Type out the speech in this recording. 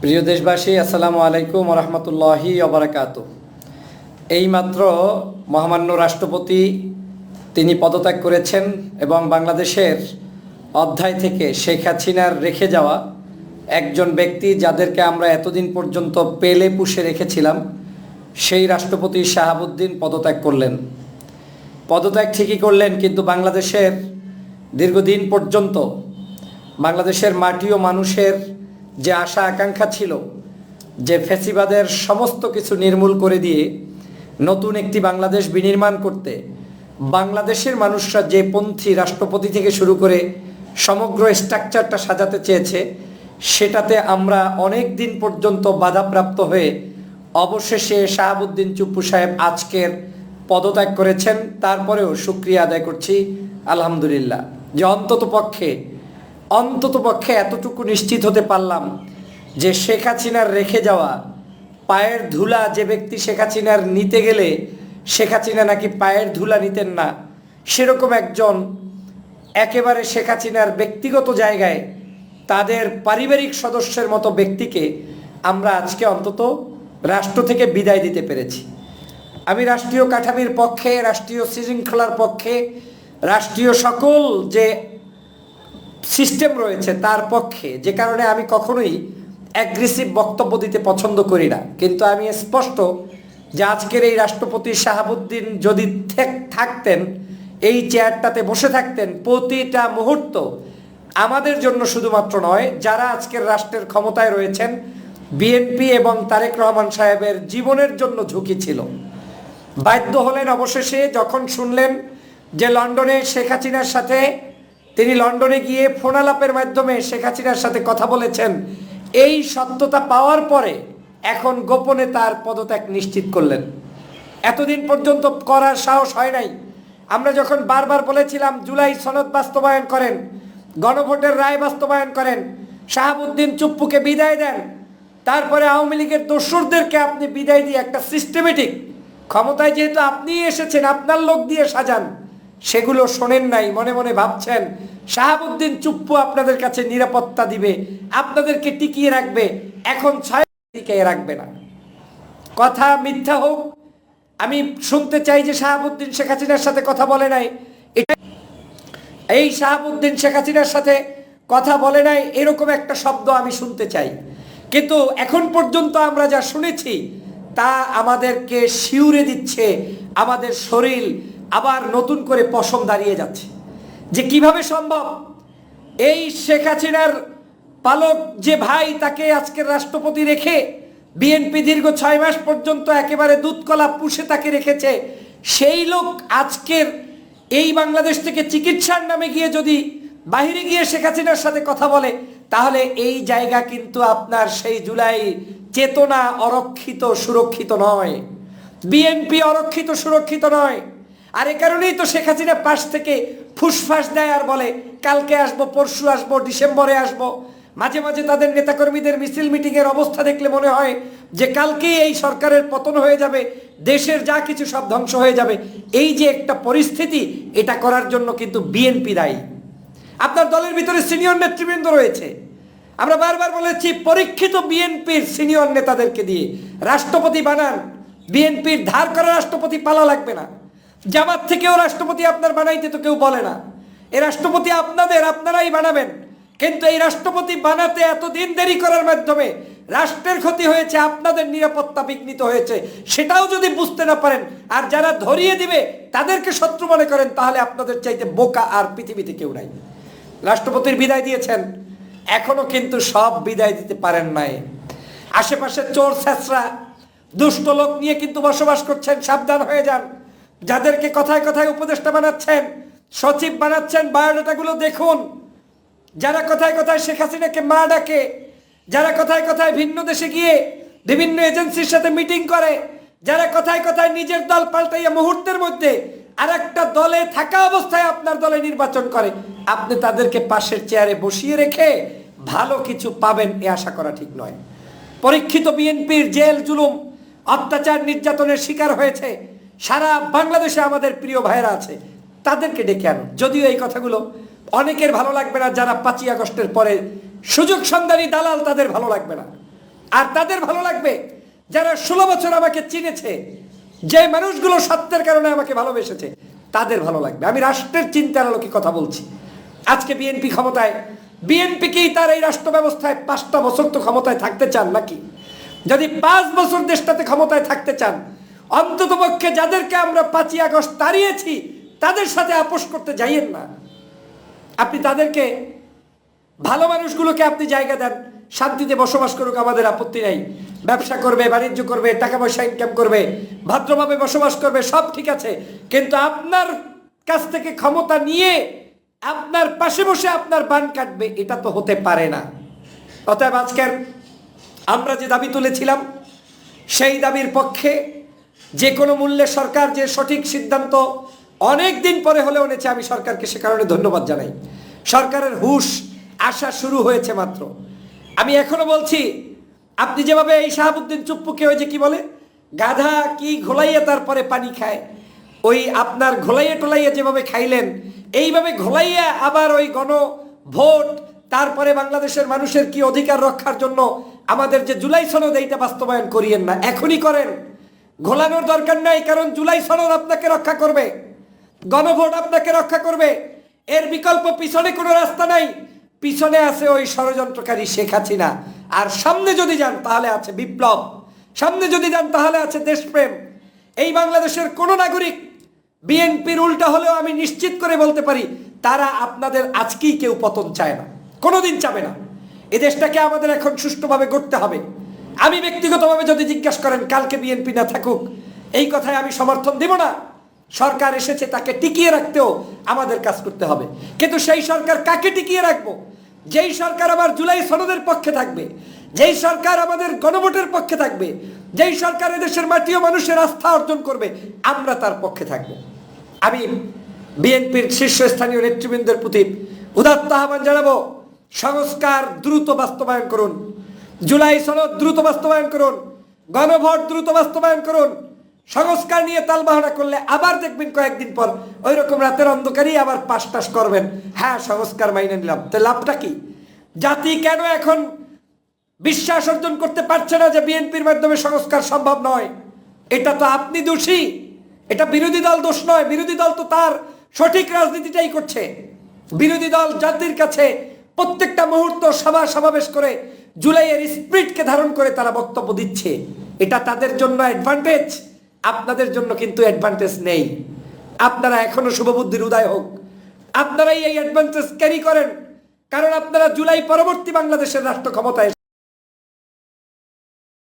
প্রিয় দেশবাসী, আসসালামু আলাইকুম ওয়া রাহমাতুল্লাহি ওয়া বারাকাতুহু। এইমাত্র মহামান্য রাষ্ট্রপতি তিনি পদত্যাগ করেছেন এবং বাংলাদেশের অধ্যায় থেকে শেখ হাসিনার রেখে যাওয়া একজন ব্যক্তি, যাদেরকে আমরা এতদিন পর্যন্ত পেলে পুষে রেখেছিলাম, সেই রাষ্ট্রপতি শাহাবুদ্দিন পদত্যাগ করলেন। পদত্যাগ ঠিকই করলেন, কিন্তু বাংলাদেশের দীর্ঘদিন পর্যন্ত বাংলাদেশের মাটি ও মানুষের যে আশা আকাঙ্ক্ষা ছিল যে ফ্যাসিবাদের সমস্ত কিছু নির্মূল করে দিয়ে নতুন একটি বাংলাদেশ বিনির্মাণ করতে বাংলাদেশের মানুষরা যে পন্থী রাষ্ট্রপতি থেকে শুরু করে সমগ্র স্ট্রাকচারটা সাজাতে চেয়েছে, সেটাতে আমরা অনেক দিন পর্যন্ত বাধাপ্রাপ্ত হয়ে অবশেষে শাহাবুদ্দিন চুপ্পু সাহেব আজকের পদত্যাগ করেছেন। তারপরেও শুকরিয়া আদায় করছি আলহামদুলিল্লাহ, যে অন্তত পক্ষে এতটুকু নিশ্চিত হতে পারলাম যে শেখ হাসিনার রেখে যাওয়া পায়ের ধুলা, যে ব্যক্তি শেখ হাসিনার নিতে গেলে শেখ হাসিনা নাকি পায়ের ধুলা নিতেন না, সেরকম একজন একেবারে শেখ হাসিনার ব্যক্তিগত জায়গায় তাদের পারিবারিক সদস্যের মতো ব্যক্তিকে আমরা আজকে অন্তত রাষ্ট্র থেকে বিদায় দিতে পেরেছি। আমি রাষ্ট্রীয় কাঠামির পক্ষে, রাষ্ট্রীয় শৃঙ্খলার পক্ষে, রাষ্ট্রীয় সকল যে সিস্টেম রয়েছে তার পক্ষে, যে কারণে আমি কখনোই অ্যাগ্রেসিভ বক্তব্য দিতে পছন্দ করি না। কিন্তু আমি স্পষ্ট যে আজকের এই রাষ্ট্রপতি শাহাবুদ্দিন যদি থাকতেন, এই চেয়ারটাতে বসে থাকতেন, প্রতিটা মুহূর্ত আমাদের জন্য শুধুমাত্র নয়, যারা আজকের রাষ্ট্রের ক্ষমতায় রয়েছেন, বিএনপি এবং তারেক রহমান সাহেবের জীবনের জন্য ঝুঁকি ছিল। বাধ্য হলেন অবশেষে যখন শুনলেন যে লন্ডনে শেখ হাসিনার সাথে তিনি লন্ডনে গিয়ে ফোন আলাপের মাধ্যমে শেখ হাসিনার সাথে কথা বলেছেন। এই সত্যতা পাওয়ার পরে এখন গোপনে তার পদত্যাগ নিশ্চিত করলেন। এতদিন পর্যন্ত করার সাহস হয় নাই। আমরা যখন বারবার বলেছিলাম জুলাই সনদ বাস্তবায়ন করেন, গণভোটের রায় বাস্তবায়ন করেন, শাহাবুদ্দিন চুপ্পুকে বিদায় দেন, তারপরে আওয়ামী লীগের দোসরদেরকে আপনি বিদায় দিয়ে একটা সিস্টেমেটিক ক্ষমতায় যেহেতু আপনি এসেছেন, আপনার লোক দিয়ে সাজান, সেগুলো শোনেন নাই। মনে মনে ভাবছেন শাহাবুদ্দিন চুপ্পু আপনাদের কাছে নিরাপত্তা দিবে, আপনাদেরকে টিকিয়ে রাখবে। এখন টিকিয়ে রাখবে না। কথা মিথ্যা হোক, আমি শুনতে চাই যে শাহাবুদ্দিন শেখ হাসিনার সাথে কথা বলে নাই, এই শাহাবুদ্দিন শেখ হাসিনার সাথে কথা বলে নাই, এরকম একটা শব্দ আমি শুনতে চাই। কিন্তু এখন পর্যন্ত আমরা যা শুনেছি তা আমাদেরকে শিউরে দিচ্ছে, আমাদের শরীর আবার নতুন করে পশম দাঁড়িয়ে যাচ্ছে যে কিভাবে সম্ভব এই শেখ হাসিনার পালক যে ভাই, তাকে আজকের রাষ্ট্রপতি রেখে বিএনপি দীর্ঘ 6 মাস পর্যন্ত একেবারে দুধকলা পুষে তাকে রেখেছে, সেই লোক আজকের এই বাংলাদেশ থেকে চিকিৎসার নামে গিয়ে যদি বাহিরে গিয়ে শেখ হাসিনার সাথে কথা বলে, তাহলে এই জায়গা কিন্তু আপনার সেই জুলাই চেতনা অরক্ষিত সুরক্ষিত নয়, বিএনপি অরক্ষিত সুরক্ষিত নয়। আর এ কারণেই তো শেখ হাসিনা পাশ থেকে ফুসফাস দেয় আর বলে কালকে আসবো, পরশু আসবো, ডিসেম্বরে আসবো। মাঝে মাঝে তাদের নেতাকর্মীদের মিছিল মিটিংয়ের অবস্থা দেখলে মনে হয় যে কালকেই এই সরকারের পতন হয়ে যাবে, দেশের যা কিছু সব ধ্বংস হয়ে যাবে। এই যে একটা পরিস্থিতি, এটা করার জন্য কিন্তু বিএনপি দায়ী। আপনার দলের ভিতরে সিনিয়র নেতৃবৃন্দ রয়েছে, আমরা বারবার বলেছি পরীক্ষিত বিএনপির সিনিয়র নেতাদেরকে দিয়ে রাষ্ট্রপতি বানান। বিএনপির ধার করা রাষ্ট্রপতি পালা লাগবে না। জামাত থেকেও রাষ্ট্রপতি আপনার বানাইতে তো কেউ বলে না। এই রাষ্ট্রপতি আপনারাই বানাবেন। কিন্তু এই রাষ্ট্রপতি বানাতে এতদিন দেরি করার মাধ্যমে রাষ্ট্রের ক্ষতি হয়েছে, আপনাদের নিরাপত্তা বিঘ্নিত হয়েছে, সেটাও যদি বুঝতে না পারেন আর যারা ধরিয়ে দিবে তাদেরকে শত্রু মনে করেন, তাহলে আপনাদের চাইতে বোকা আর পৃথিবীতে কেউ নাই। রাষ্ট্রপতির বিদায় দিয়েছেন, এখনো কিন্তু সব বিদায় দিতে পারেন নাই। আশেপাশে চোর ছেঁচড়া দুষ্ট লোক নিয়ে কিন্তু বসবাস করছেন, সাবধান হয়ে যান। যাদেরকে কথায় কথায় উপদেষ্টা বানাচ্ছেন, সচিব বানাচ্ছেন, বায়োডাটাগুলো দেখুন। যারা কথায় কথায় শেখ হাসিনাকে মা ডাকে, যারা কথায় কথায় ভিন্ন দেশে গিয়ে বিভিন্ন এজেন্সির সাথে মিটিং করে, যারা কথায় কথায় নিজের দল পাল্টাইয়া মুহূর্তের মধ্যে আর একটা দলে থাকা অবস্থায় আপনার দলে নির্বাচন করে, আপনি তাদেরকে পাশের চেয়ারে বসিয়ে রেখে ভালো কিছু পাবেন এ আশা করা ঠিক নয়। পরীক্ষিত বিএনপির জেল জুলুম অত্যাচার নির্যাতনের শিকার হয়েছে সারা বাংলাদেশে আমাদের প্রিয় ভাইরা আছে, তাদেরকে ডেকে আনুন। যদিও এই কথাগুলো অনেকের ভালো লাগবে না, যারা 5ই আগস্টের পরে সুযোগ সন্ধানী দালাল তাদের ভালো লাগবে না, আর তাদের ভালো লাগবে যারা 16 বছর আমাকে চিনেছে, যে মানুষগুলো সত্যের কারণে আমাকে ভালোবেসেছে, তাদের ভালো লাগবে। আমি রাষ্ট্রের চিন্তার আলোকে কথা বলছি। আজকে বিএনপি ক্ষমতায়, বিএনপিকেই তার এই রাষ্ট্র ব্যবস্থায় 5টা বছর তো ক্ষমতায় থাকতে চান নাকি? যদি 5 বছর দেশটাতে ক্ষমতায় থাকতে চান, অন্ততপক্ষে যাদেরকে আমরা 5ই আগস্ট তাড়িয়েছি তাদের সাথে আপোষ করতে যাইয়েন না। আপনি তাদেরকে, ভালো মানুষগুলোকে আপনি জায়গা দেন, শান্তিতে বসবাস করুক, আমাদের আপত্তি নাই। ব্যবসা করবে, বাণিজ্য করবে, টাকা পয়সা ইনকাম করবে, ভদ্রভাবে বসবাস করবে, সব ঠিক আছে। কিন্তু আপনার কাছ থেকে ক্ষমতা নিয়ে আপনার পাশে বসে আপনার বান কাটবে, এটা তো হতে পারে না। অতএব আজকের আমরা যে দাবি তুলেছিলাম, সেই দাবির পক্ষে যে কোনো মূল্যে সরকার যে সঠিক সিদ্ধান্ত অনেক দিন পরে হলেও নিয়েছে, আমি সরকারকে সে কারণে ধন্যবাদ জানাই। সরকারের হুঁশ আসা শুরু হয়েছে মাত্র। আমি এখনো বলছি, আপনি যেভাবে এই শাহাবুদ্দিন চুপ্পুকে ওই যে কি বলে, গাধা কি ঘোলাইয়ে তারপরে পানি খায়, ওই আপনার ঘোলাইয়ে টোলাইয়ে যেভাবে খাইলেন, এইভাবে ঘোলাইয়া আবার ওই গণভোট, তারপরে বাংলাদেশের মানুষের কি অধিকার রক্ষার জন্য আমাদের যে জুলাই সনদ, এইটা বাস্তবায়ন করিয়েন না, এখনই করেন। ঘোলানোর দরকার নাই, কারণ জুলাই সনদ আপনাকে রক্ষা করবে, গণভোট আপনাকে রক্ষা করবে। এর বিকল্প পিছনে কোনো রাস্তা নাই। পিছনে আছে ওই ষড়যন্ত্রকারী শেখ হাসিনা, আর সামনে যদি যান তাহলে আছে বিপ্লব, সামনে যদি যান তাহলে আছে দেশপ্রেম। এই বাংলাদেশের কোনো নাগরিক বিএনপির উল্টা হলেও আমি নিশ্চিত করে বলতে পারি, তারা আপনাদের আজকেই কেউ পতন চায় না, কোনোদিন চাবে না। এই দেশটাকে আমাদের এখন সুষ্ঠুভাবে গড়তে হবে। আমি ব্যক্তিগতভাবে যদি জিজ্ঞাসা করেন কালকে বিএনপি না থাকুক, এই কথায় আমি সমর্থন দিব না। সরকার এসেছে, তাকে টিকিয়ে রাখতেও আমাদের কাজ করতে হবে। কিন্তু সেই সরকার কাকে টিকিয়ে রাখবো? যেই সরকার আবার জুলাই সনদের পক্ষে থাকবে, যেই সরকার আমাদের গণভোটের পক্ষে থাকবে, যেই সরকার এদেশের মাটি ও মানুষের আস্থা অর্জন করবে, আমরা তার পক্ষে থাকব। আমি বিএনপির শীর্ষস্থানীয় নেতৃবৃন্দের প্রতি উদাত্ত আহ্বান জানাবো, সংস্কার দ্রুত বাস্তবায়ন করুন, জুলাই সনদ দ্রুত বাস্তবায়ন করুন, গণভোট দ্রুত বাস্তবায়ন করুন। সংস্কার নিয়ে তালবাহানা করলে আবার দেখবেন কয়েকদিন পর ওই রকম রাতের অন্ধকারেই আবার পাশ টাস করবেন, হ্যাঁ সংস্কার মাইনে নিলাম। তো লাভটা কি? জাতি কেন এখন বিশ্বাস অর্জন করতে পারছে না যে বিএনপির মাধ্যমে সংস্কার সম্ভব নয়? এটা তো আপনি দোষী, এটা বিরোধী দল দোষ নয়। বিরোধী দল তো তার সঠিক রাজনীতিটাই করছে। বিরোধী দল জাতির কাছে প্রত্যেকটা মুহূর্ত সভা সমাবেশ করে জুলাইয়ের স্পিরিটকে ধারণ করে তারা বক্তব্য দিচ্ছে। এটা তাদের জন্য অ্যাডভান্টেজ, আপনাদের জন্য কিন্তু অ্যাডভান্টেজ নেই। আপনারা এখনো শুভবুদ্ধির উদয় হোক, আপনারাই এই অ্যাডভান্টেজ ক্যারি করেন, কারণ আপনারা জুলাই পরবর্তী বাংলাদেশের রাষ্ট্র ক্ষমতায়